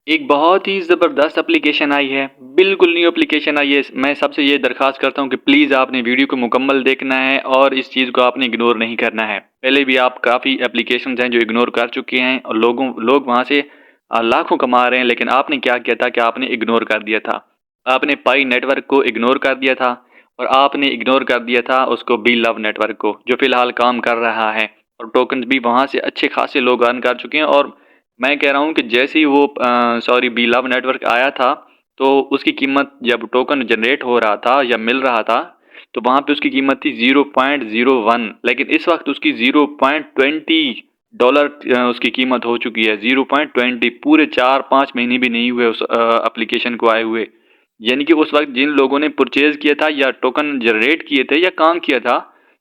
एक बहुत ही ज़बरदस्त एप्लीकेशन आई है, बिल्कुल न्यू एप्लीकेशन आई है। मैं सबसे ये दरख्वास्त करता हूँ कि प्लीज़ आपने वीडियो को मुकम्मल देखना है और इस चीज़ को आपने इग्नोर नहीं करना है। पहले भी आप काफ़ी एप्लीकेशंस हैं जो इग्नोर कर चुके हैं और लोग वहाँ से लाखों कमा रहे हैं, लेकिन आपने क्या किया था कि आपने इग्नोर कर दिया था। आपने पाई नेटवर्क को इग्नोर कर दिया था और आपने इग्नोर कर दिया था उसको बी लव नेटवर्क को, जो फ़िलहाल काम कर रहा है और टोकन्स भी वहाँ से अच्छे खासे लोग अर्न कर चुके हैं। और मैं कह रहा हूँ कि जैसे ही वो बी लव नेटवर्क आया था, तो उसकी कीमत जब टोकन जनरेट हो रहा था या मिल रहा था, तो वहाँ पे उसकी कीमत थी 0.01, लेकिन इस वक्त उसकी 0.20 डॉलर उसकी कीमत हो चुकी है। 0.20 पूरे 4-5 महीने भी नहीं हुए उस एप्लीकेशन को आए हुए। यानी कि उस वक्त जिन लोगों ने परचेज किया था या टोकन जनरेट किए थे या काम किया था,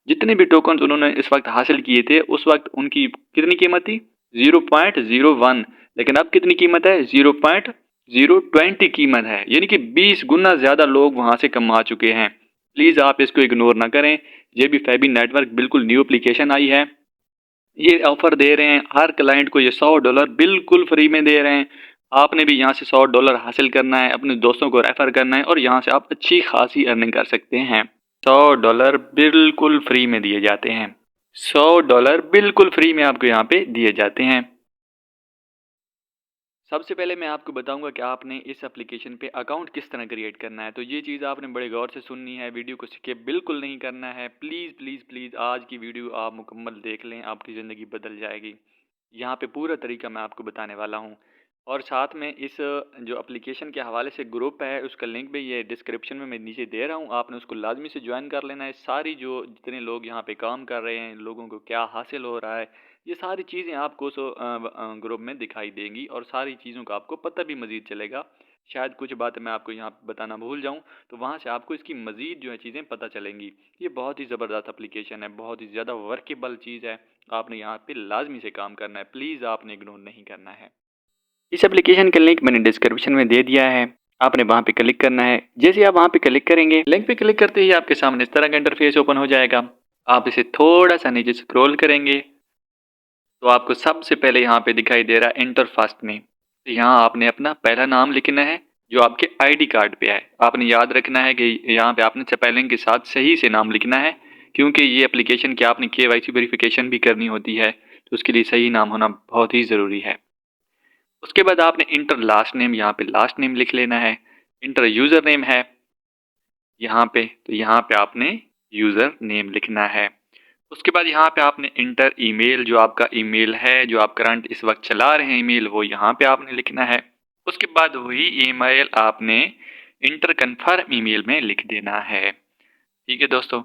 जितने भी टोकन उन्होंने इस वक्त हासिल किए थे, उस वक्त उनकी कितनी कीमत थी? 0.01। लेकिन अब कितनी कीमत है? 0.020 कीमत है। यानी कि 20 गुना ज़्यादा लोग वहाँ से कमा चुके हैं। प्लीज़ आप इसको इग्नोर ना करें। ये भी फैबी नेटवर्क बिल्कुल न्यू एप्लीकेशन आई है। ये ऑफर दे रहे हैं हर क्लाइंट को, ये $100 बिल्कुल फ्री में दे रहे हैं। आपने भी यहाँ से $100 हासिल करना है, अपने दोस्तों को रेफर करना है और यहाँ से आप अच्छी खासी अर्निंग कर सकते हैं। $100 बिल्कुल फ्री में दिए जाते हैं। $100 बिल्कुल फ्री में आपको यहाँ पे दिए जाते हैं। सबसे पहले मैं आपको बताऊंगा कि आपने इस एप्लीकेशन पे अकाउंट किस तरह क्रिएट करना है। तो ये चीज़ आपने बड़े गौर से सुननी है, वीडियो को स्किप बिल्कुल नहीं करना है। प्लीज़ प्लीज़ प्लीज़ आज की वीडियो आप मुकम्मल देख लें, आपकी ज़िंदगी बदल जाएगी। यहाँ पे पूरा तरीका मैं आपको बताने वाला हूँ। और साथ में इस जो एप्लीकेशन के हवाले से ग्रुप है, उसका लिंक भी ये डिस्क्रिप्शन में मैं नीचे दे रहा हूँ। आपने उसको लाजमी से ज्वाइन कर लेना है। सारी जो जितने लोग यहाँ पे काम कर रहे हैं, लोगों को क्या हासिल हो रहा है, ये सारी चीज़ें आपको ग्रुप में दिखाई देंगी और सारी चीज़ों का आपको पता भी मज़ीद चलेगा। शायद कुछ बातें मैं आपको यहाँ पे बताना भूल जाऊँ, तो वहाँ से आपको इसकी मज़ीद जो है चीज़ें पता चलेंगी। ये बहुत ही ज़बरदस्त एप्लीकेशन है, बहुत ही ज़्यादा वर्केबल चीज़ है। आपने यहाँ पे लाजमी से काम करना है, प्लीज़ आपने इग्नोर नहीं करना है। इस एप्लीकेशन का लिंक मैंने डिस्क्रिप्शन में दे दिया है। आपने वहाँ पे क्लिक करना है। जैसे आप वहाँ पे क्लिक करेंगे, लिंक पे क्लिक करते ही आपके सामने इस तरह का इंटरफेस ओपन हो जाएगा। आप इसे थोड़ा सा नीचे स्क्रॉल करेंगे तो आपको सबसे पहले यहाँ पे दिखाई दे रहा है एंटर फर्स्ट नेम। तो यहाँ आपने अपना पहला नाम लिखना है जो आपके आईडी कार्ड पे है। आपने याद रखना है कि यहाँ पे आपने स्पेलिंग के साथ सही से नाम लिखना है, क्योंकि ये एप्लीकेशन की आपने KYC वेरिफिकेशन भी करनी होती है, तो उसके लिए सही नाम होना बहुत ही ज़रूरी है। उसके बाद आपने इंटर लास्ट नेम, यहाँ पे लास्ट नेम लिख लेना है। इंटर यूज़र नेम है यहाँ पे, तो यहाँ पे आपने यूज़र नेम लिखना है। उसके बाद यहाँ पे आपने इंटर ईमेल, जो आपका ईमेल है, जो आप करंट इस वक्त चला रहे हैं ईमेल, वो यहाँ पे आपने लिखना है। उसके बाद वही ईमेल आपने इंटर कन्फर्म ईमेल में लिख देना है। ठीक है दोस्तों।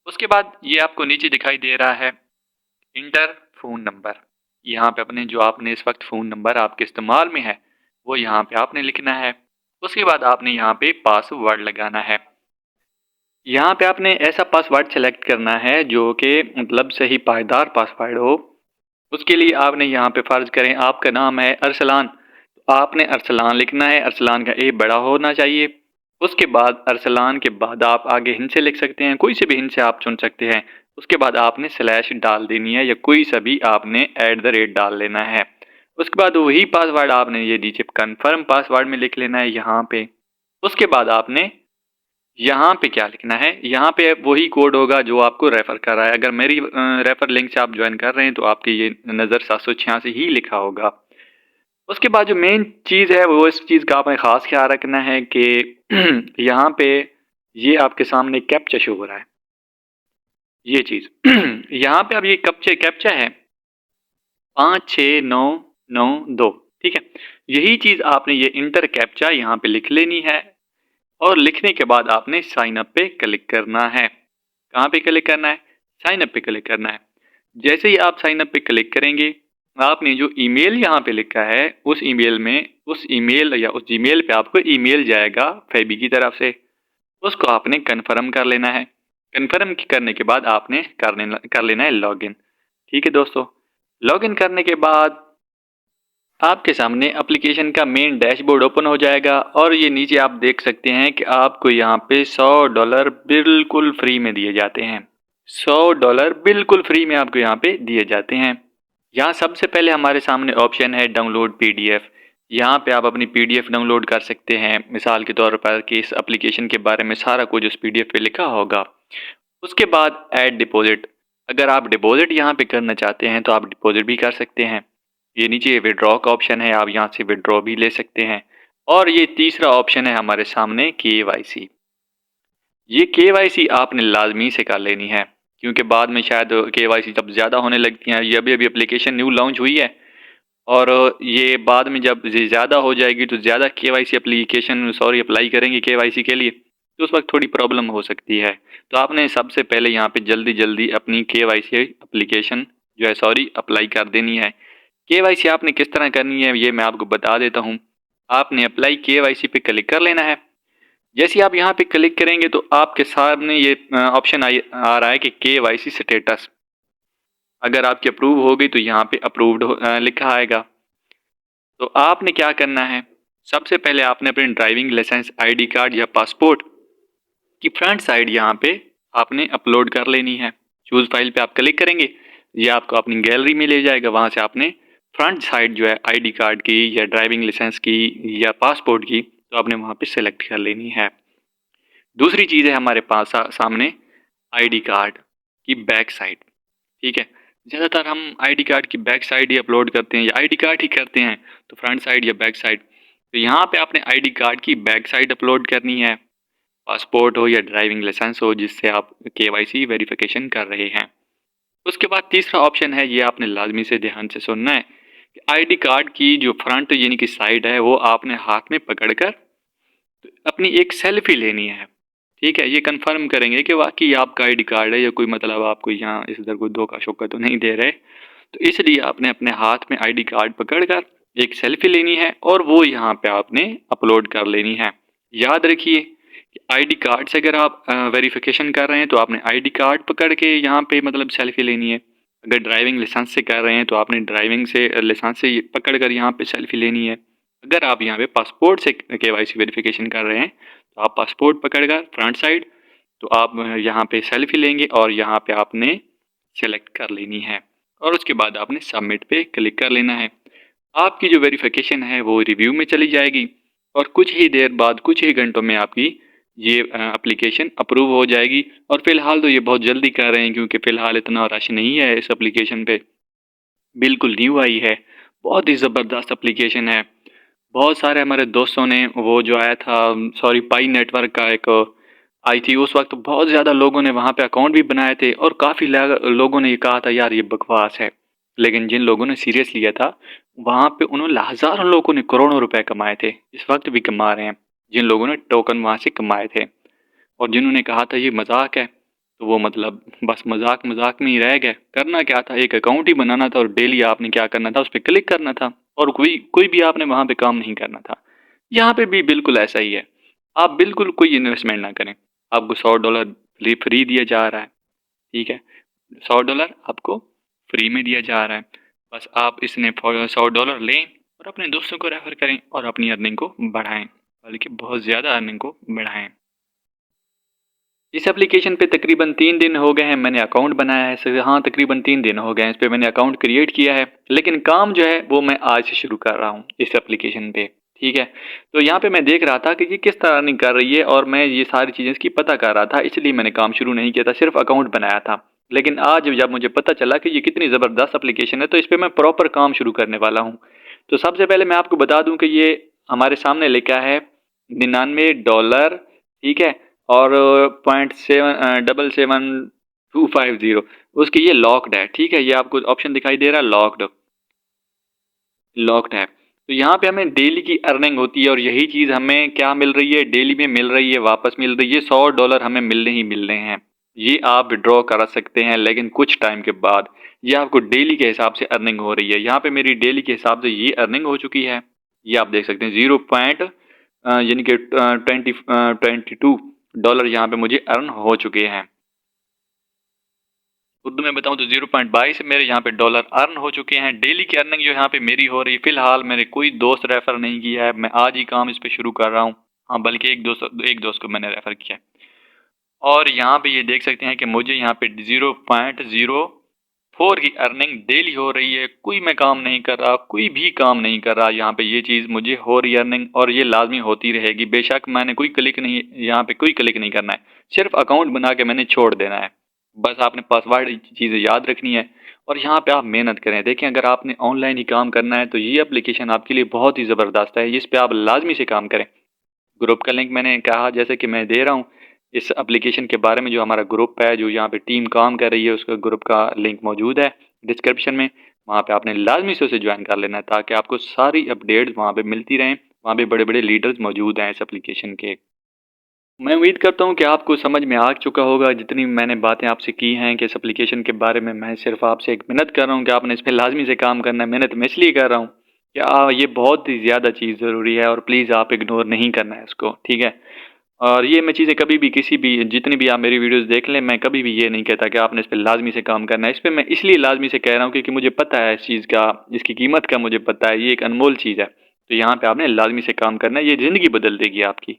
उसके बाद ये आपको नीचे दिखाई दे रहा है इंटर फ़ोन नंबर। यहाँ पे अपने जो आपने इस वक्त फ़ोन नंबर आपके इस्तेमाल में है, वो यहाँ पे आपने लिखना है। उसके बाद आपने यहाँ पे पासवर्ड लगाना है। यहाँ पे आपने ऐसा पासवर्ड सेलेक्ट करना है जो कि मतलब सही पायदार पासवर्ड हो। उसके लिए आपने यहाँ पे फ़र्ज़ करें आपका नाम है अरसलान, तो आपने अरसलान लिखना है। अरसलान का ए बड़ा होना चाहिए। उसके बाद अरसलान के बाद आप आगे हिंद से लिख सकते हैं, कोई से भी हिंद से आप चुन सकते हैं। उसके बाद आपने स्लैश डाल देनी है या कोई सा भी आपने @ डाल लेना है। उसके बाद वही पासवर्ड आपने ये नीचे कन्फर्म पासवर्ड में लिख लेना है यहाँ पे। उसके बाद आपने यहाँ पे क्या लिखना है, यहाँ पे वही कोड होगा जो आपको रेफ़र कर रहा है। अगर मेरी रेफ़र लिंक से आप ज्वाइन कर रहे हैं तो आपकी ये नज़र 786 ही लिखा होगा। उसके बाद जो मेन चीज़ है वो इस चीज़ का आपने ख़ास ख्याल रखना है कि यहाँ पे ये आपके सामने कैप्चा शो हो रहा है, ये चीज़ यहाँ पे अब ये कैप्चा है 56992, ठीक है। यही चीज़ आपने ये इंटर कैप्चा यहाँ पे लिख लेनी है और लिखने के बाद आपने साइन अप पे क्लिक करना है। कहाँ पे क्लिक करना है? साइन अप पे क्लिक करना है। जैसे ही आप साइन अप पे क्लिक करेंगे, आपने जो ईमेल यहाँ पे लिखा है उस ईमेल में, उस ईमेल या उस जीमेल पे आपको ईमेल जाएगा फेबी की तरफ से, उसको आपने कन्फर्म कर लेना है। कन्फर्म करने के बाद आपने कर लेना है लॉगिन। ठीक है दोस्तों। लॉगिन करने के बाद आपके सामने एप्लीकेशन का मेन डैशबोर्ड ओपन हो जाएगा और ये नीचे आप देख सकते हैं कि आपको यहाँ पे $100 बिल्कुल फ्री में दिए जाते हैं। $100 बिल्कुल फ्री में आपको यहाँ पे दिए जाते हैं। यहाँ सबसे पहले हमारे सामने ऑप्शन है डाउनलोड PDF। यहाँ पे आप अपनी पीडीएफ डाउनलोड कर सकते हैं, मिसाल के तौर पर कि इस एप्लीकेशन के बारे में सारा कुछ उस पीडीएफ पे लिखा होगा। उसके बाद ऐड डिपॉजिट, अगर आप डिपॉजिट यहाँ पे करना चाहते हैं तो आप डिपॉजिट भी कर सकते हैं। ये नीचे विड्रॉ का ऑप्शन है, आप यहाँ से विड्रॉ भी ले सकते हैं। और ये तीसरा ऑप्शन है हमारे सामने केवाईसी। ये केवाईसी आपने लाजमी से कर लेनी है, क्योंकि बाद में शायद केवाईसी जब ज़्यादा होने लगती है, ये अभी अभी एप्लीकेशन न्यू लॉन्च हुई है और ये बाद में जब ये ज़्यादा हो जाएगी तो ज़्यादा केवाईसी एप्लीकेशन अप्लाई करेंगे केवाईसी के लिए, तो उस वक्त थोड़ी प्रॉब्लम हो सकती है। तो आपने सबसे पहले यहाँ पे जल्दी जल्दी अपनी केवाईसी एप्लीकेशन जो है अप्लाई कर देनी है। केवाईसी आपने किस तरह करनी है ये मैं आपको बता देता हूँ। आपने अप्लाई केवाईसी पे क्लिक कर लेना है। जैसे आप यहाँ पे क्लिक करेंगे तो आपके सामने ये ऑप्शन आ रहा है कि केवाईसी स्टेटस। अगर आपकी अप्रूव हो गई तो यहाँ पे अप्रूव्ड लिखा आएगा। तो आपने क्या करना है, सबसे पहले आपने अपने ड्राइविंग लाइसेंस, आईडी कार्ड या पासपोर्ट की फ्रंट साइड यहाँ पे आपने अपलोड कर लेनी है। चूज फाइल पे आप क्लिक करेंगे, ये आपको अपनी गैलरी में ले जाएगा। वहाँ से आपने फ्रंट साइड जो है आईडी कार्ड की या ड्राइविंग लाइसेंस की या पासपोर्ट की, तो आपने वहाँ पे सेलेक्ट कर लेनी है। दूसरी चीज़ है हमारे पास सामने आईडी कार्ड की बैक साइड। ठीक है, ज़्यादातर हम आईडी कार्ड की बैक साइड ही अपलोड करते हैं या आईडी कार्ड ही करते हैं, तो फ्रंट साइड या बैक साइड। तो यहाँ पे आपने आईडी कार्ड की बैक साइड अपलोड करनी है, पासपोर्ट हो या ड्राइविंग लाइसेंस हो जिससे आप केवाईसी वेरिफिकेशन कर रहे हैं। उसके बाद तीसरा ऑप्शन है, ये आपने लाजमी से ध्यान से सुनना है कि आईडी कार्ड की जो फ्रंट यानी कि साइड है वो आपने हाथ में पकड़कर अपनी एक सेल्फी लेनी है। ठीक है, ये कंफर्म करेंगे कि वाकई आपका आईडी कार्ड है या कोई मतलब आपको यहाँ इस इधर कोई धोखा शोखा तो नहीं दे रहे। तो इसलिए आपने अपने हाथ में आईडी कार्ड पकड़कर एक सेल्फी लेनी है और वो यहाँ पे आपने अपलोड कर लेनी है। याद रखिए कि आईडी कार्ड से अगर आप वेरिफिकेशन कर रहे हैं तो आपने आईडी कार्ड पकड़ के यहाँ पे मतलब सेल्फी लेनी है। अगर ड्राइविंग लाइसेंस से कर रहे हैं तो आपने ड्राइविंग से लाइसेंस से पकड़ कर यहाँ पे सेल्फी लेनी है। अगर आप यहाँ पे पासपोर्ट से केवाईसी वेरिफिकेशन कर रहे हैं तो आप पासपोर्ट पकड़कर फ्रंट साइड तो आप यहाँ पे सेल्फी लेंगे और यहाँ पे आपने सेलेक्ट कर लेनी है और उसके बाद आपने सबमिट पे क्लिक कर लेना है। आपकी जो वेरिफिकेशन है वो रिव्यू में चली जाएगी और कुछ ही देर बाद, कुछ ही घंटों में आपकी ये एप्लीकेशन अप्रूव हो जाएगी। और फिलहाल तो ये बहुत जल्दी कर रहे हैं क्योंकि फ़िलहाल इतना रश नहीं है इस एप्लीकेशन पे, बिल्कुल न्यू आई है, बहुत ही ज़बरदस्त एप्लीकेशन है। बहुत सारे हमारे दोस्तों ने वो जो आया था पाई नेटवर्क का एक आई थी, उस वक्त बहुत ज़्यादा लोगों ने वहाँ पे अकाउंट भी बनाए थे और काफ़ी लोगों ने ये कहा था यार ये बकवास है। लेकिन जिन लोगों ने सीरियस लिया था वहाँ पे उन्होंने हज़ारों लोगों ने करोड़ों रुपए कमाए थे, इस वक्त भी कमा रहे हैं जिन लोगों ने टोकन वहाँ से कमाए थे। और जिन्होंने कहा था ये मजाक है तो वो मतलब बस मजाक मजाक में ही रह गए। करना क्या था, एक अकाउंट ही बनाना था और डेली आपने क्या करना था, उस पर क्लिक करना था और कोई कोई भी आपने वहाँ पे काम नहीं करना था। यहाँ पे भी बिल्कुल ऐसा ही है, आप बिल्कुल कोई इन्वेस्टमेंट ना करें, आपको $100 फ्री दिया जा रहा है। ठीक है, $100 आपको फ्री में दिया जा रहा है, बस आप इसने $100 लें और अपने दोस्तों को रेफर करें और अपनी अर्निंग को बढ़ाएं, बल्कि बहुत ज़्यादा अर्निंग को बढ़ाएं। इस एप्लीकेशन पे तकरीबन 3 दिन हो गए हैं मैंने अकाउंट बनाया है। हाँ, तकरीबन 3 दिन हो गए हैं इस पे मैंने अकाउंट क्रिएट किया है, लेकिन काम जो है वो मैं आज से शुरू कर रहा हूँ इस एप्लीकेशन पे। ठीक है, तो यहाँ पे मैं देख रहा था कि ये किस तरह अर्निंग कर रही है और मैं ये सारी चीज़ें इसकी पता कर रहा था, इसलिए मैंने काम शुरू नहीं किया था, सिर्फ अकाउंट बनाया था। लेकिन आज जब मुझे पता चला कि ये कितनी ज़बरदस्त एप्लीकेशन है तो इस पर मैं प्रॉपर काम शुरू करने वाला हूँ। तो सबसे पहले मैं आपको बता दूँ कि ये हमारे सामने लिखा है $99। ठीक है, और 0.77250 उसकी ये लॉक्ड है। ठीक है, ये आपको ऑप्शन दिखाई दे रहा है लॉक्ड, लॉक्ड है। तो यहाँ पे हमें डेली की अर्निंग होती है और यही चीज़ हमें क्या मिल रही है, डेली में मिल रही है, वापस मिल रही है। $100 हमें मिलने ही मिलने हैं। ये आप विड्रॉ करा सकते हैं लेकिन कुछ टाइम के बाद। ये आपको डेली के हिसाब से अर्निंग हो रही है। यहाँ पे मेरी डेली के हिसाब से ये अर्निंग हो चुकी है, ये आप देख सकते हैं। 0 पॉइंट यानी कि $22 यहाँ पे मुझे अर्न हो चुके हैं। उर्दू में बताऊं तो 0.22 मेरे यहाँ पे डॉलर अर्न हो चुके हैं। डेली की अर्निंग जो यहाँ पे मेरी हो रही है, फिलहाल मेरे कोई दोस्त रेफर नहीं किया है, मैं आज ही काम इस पे शुरू कर रहा हूँ। हाँ, बल्कि एक दोस्त को मैंने रेफर किया है। और यहाँ पे ये देख सकते हैं कि मुझे यहाँ पे 0.04 4 की अर्निंग डेली हो रही है, कोई मैं काम नहीं कर रहा, कोई भी काम नहीं कर रहा, यहाँ पे ये चीज़ मुझे हो रही है अर्निंग और ये लाजमी होती रहेगी। बेशक मैंने कोई क्लिक नहीं, यहाँ पे कोई क्लिक नहीं करना है, सिर्फ अकाउंट बना के मैंने छोड़ देना है। बस आपने पासवर्ड चीज़ें याद रखनी है और यहाँ पे आप मेहनत करें। देखें, अगर आपने ऑनलाइन ही काम करना है तो ये एप्लीकेशन आपके लिए बहुत ही ज़बरदस्त है, इस पे आप लाजमी से काम करें। ग्रुप का लिंक मैंने कहा जैसे कि मैं दे रहा हूँ इस एप्लीकेशन के बारे में। जो हमारा ग्रुप है, जो यहाँ पे टीम काम कर रही है, उसका ग्रुप का लिंक मौजूद है डिस्क्रिप्शन में। वहाँ पे आपने लाजमी से उसे ज्वाइन कर लेना है ताकि आपको सारी अपडेट्स वहाँ पे मिलती रहें। वहाँ पे बड़े बड़े लीडर्स मौजूद हैं इस एप्लीकेशन के। मैं उम्मीद करता हूँ कि आपको समझ में आ चुका होगा जितनी मैंने बातें आपसे की हैं कि इस एप्लीकेशन के बारे में। मैं सिर्फ आपसे एक मिन्नत कर रहा हूँ कि आपने इस पर लाजमी से काम करना है। मेहनत मैं इसलिए कर रहा हूँ कि ये बहुत ही ज़्यादा चीज़ ज़रूरी है और प्लीज़ आप इग्नोर नहीं करना है इसको, ठीक है। और ये मैं चीज़ें कभी भी किसी भी जितनी भी आप मेरी वीडियोस देख लें, मैं कभी भी ये नहीं कहता कि आपने इस पे लाजमी से काम करना है। इस पे मैं इसलिए लाजमी से कह रहा हूँ क्योंकि मुझे पता है इस चीज़ का, इसकी कीमत का मुझे पता है, ये एक अनमोल चीज़ है। तो यहाँ पे आपने लाजमी से काम करना है, ये ज़िंदगी बदल देगी आपकी।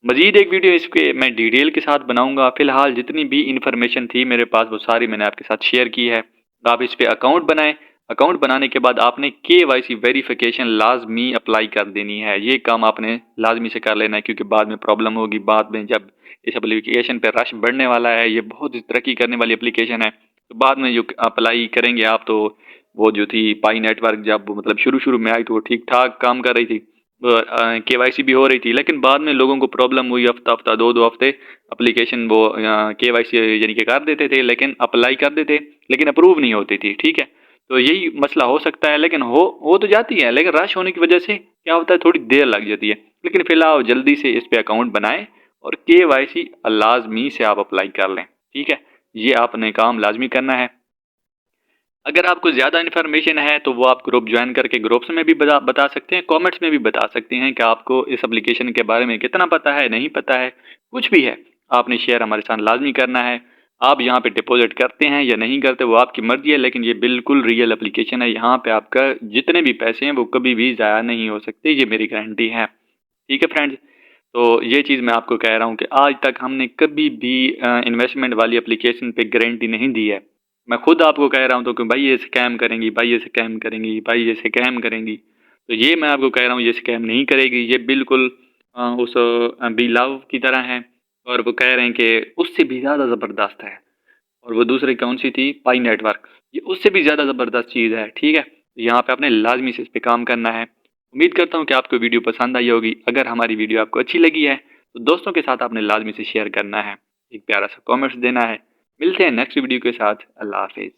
मजीद एक वीडियो इस पे मैं डिटेल के साथ बनाऊंगा। फिलहाल जितनी भी इंफॉर्मेशन थी मेरे पास वो सारी मैंने आपके साथ शेयर की है। आप इस पे अकाउंट बनाएं। अकाउंट बनाने के बाद आपने KYC वेरिफिकेशन लाजमी अप्लाई कर देनी है। ये काम आपने लाजमी से कर लेना है क्योंकि बाद में प्रॉब्लम होगी। बाद में जब इस एप्लीकेशन पे रश बढ़ने वाला है, ये बहुत ही तरक्की करने वाली एप्लीकेशन है, तो बाद में जो अप्लाई करेंगे आप, तो वो जो थी पाई नेटवर्क, जब मतलब शुरू शुरू में आई तो वो ठीक ठाक काम कर रही थी, KYC भी हो रही थी, लेकिन बाद में लोगों को प्रॉब्लम हुई। हफ्ता हफ्ता 2-2 हफ्ते एप्लीकेशन वो KYC यानी कि कर देते थे, लेकिन अप्लाई कर देते, लेकिन अप्रूव नहीं होती थी, ठीक है। तो यही मसला हो सकता है, लेकिन हो तो जाती है, लेकिन रश होने की वजह से क्या होता है, थोड़ी देर लग जाती है। लेकिन फिलहाल जल्दी से इस पे अकाउंट बनाएं और KYC लाजमी से आप अप्लाई कर लें, ठीक है। ये आपने काम लाजमी करना है। अगर आपको ज़्यादा इन्फॉर्मेशन है तो वो आप ग्रुप ज्वाइन करके ग्रुप्स में भी बता सकते हैं, कमेंट्स में भी बता सकते हैं कि आपको इस एप्लीकेशन के बारे में कितना पता है, नहीं पता है, कुछ भी है, आपने शेयर हमारे साथ लाजमी करना है। आप यहाँ पे डिपॉजिट करते हैं या नहीं करते वो आपकी मर्जी है, लेकिन ये बिल्कुल रियल एप्लीकेशन है। यहाँ पे आपका जितने भी पैसे हैं वो कभी भी ज़ाया नहीं हो सकते, ये मेरी गारंटी है, ठीक है फ्रेंड्स। तो ये चीज़ मैं आपको कह रहा हूँ कि आज तक हमने कभी भी इन्वेस्टमेंट वाली एप्लीकेशन पे गारंटी नहीं दी है। मैं खुद आपको कह रहा हूँ तो कि भाई ये स्कैम करेंगी, भाई ये स्कैम करेंगी, भाई ये स्कैम करेंगी, तो ये मैं आपको कह रहा हूँ ये स्कैम नहीं करेगी। ये बिल्कुल उस बी लव की तरह है, और वो कह रहे हैं कि उससे भी ज़्यादा ज़बरदस्त है। और वो दूसरी कौन सी थी, पाई नेटवर्क, ये उससे भी ज़्यादा ज़बरदस्त चीज़ है, ठीक है। यहाँ पे आपने लाजमी से इस पे काम करना है। उम्मीद करता हूँ कि आपको वीडियो पसंद आई होगी। अगर हमारी वीडियो आपको अच्छी लगी है तो दोस्तों के साथ आपने लाजमी से शेयर करना है, एक प्यारा सा कमेंट्स देना है। मिलते हैं नेक्स्ट वीडियो के साथ। अल्लाह हाफिज़।